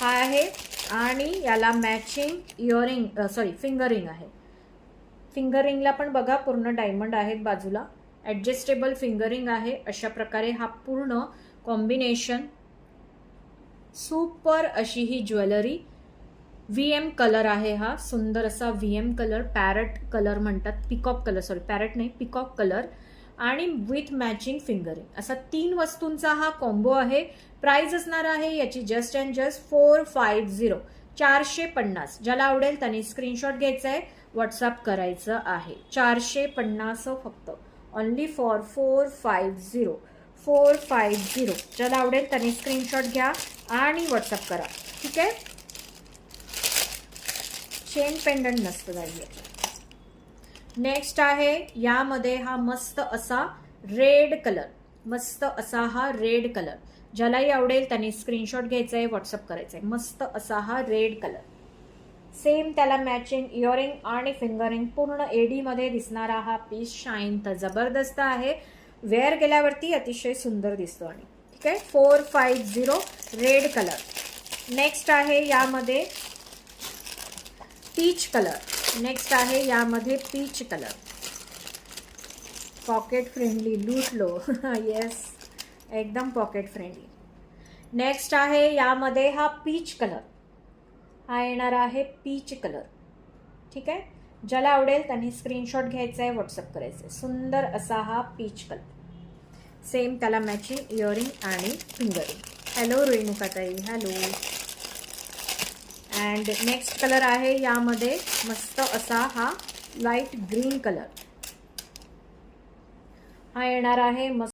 हा आहे आणि याला मॅचिंग इयरिंग फिंगरिंग आहे. फिंगरिंगला पण बघा पूर्ण डायमंड आहेत बाजूला. ॲडजस्टेबल फिंगरिंग आहे. अशा प्रकारे हा पूर्ण कॉम्बिनेशन. सुपर अशी ही ज्वेलरी. VM कलर आहे हा. सुंदर असा VM कलर, पॅरट कलर म्हणतात, पिकॉक कलर, पॅरट नाही, पिकॉक कलर आणि विथ मॅचिंग फिंगरिंग, असा 3 वस्तूंचा हा कॉम्बो आहे. प्राइस असणार आहे याची जस्ट अँड जस्ट 450, 450. ज्याला आवडेल त्याने स्क्रीनशॉट घ्यायचा आहे, व्हॉट्सअप करायचं आहे. 450 फक्त, ओनली फॉर 450, 450. ज्याला आवडेल त्याने स्क्रीनशॉट घ्या आणि व्हॉट्सअप करा. ठीक आहे. चेन पेंडंट नसतं जाईल. नेक्स्ट आहे यामध्ये हा मस्त असा रेड कलर, मस्त असा हा रेड कलर. ज्यालाही आवडेल त्याने स्क्रीनशॉट घ्यायचा आहे, व्हॉट्सअप करायचा आहे. मस्त असा हा रेड कलर. सेम त्याला मॅचिंग इयरिंग आणि फिंगरिंग. पूर्ण एडी मध्ये दिसणारा हा पीस शाईन तर जबरदस्त आहे. वेअर केल्यावरती अतिशय सुंदर दिसतो. आणि ठीक आहे. 450 रेड कलर. नेक्स्ट आहे यामध्ये पीच कलर. नेक्स्ट आहे यामध्ये पीच कलर. पॉकेट फ्रेंडली, लूट लो. येस, एकदम पॉकेट फ्रेंडली. नेक्स्ट आहे यामध्ये हा पीच कलर. हा येणार आहे पीच कलर. ठीक आहे. ज्याला आवडेल त्यांनी स्क्रीनशॉट घ्यायचा आहे, व्हॉट्सअप करायचं आहे. सुंदर असा हा पीच कलर. सेम त्याला मॅचिंग इयरिंग आणि फिंगरिंग. हॅलो रेणुकाताई, हॅलो. अँड नेक्स्ट कलर आहे यामध्ये मस्त असा हा लाईट ग्रीन कलर. हा येणार आहे मस्त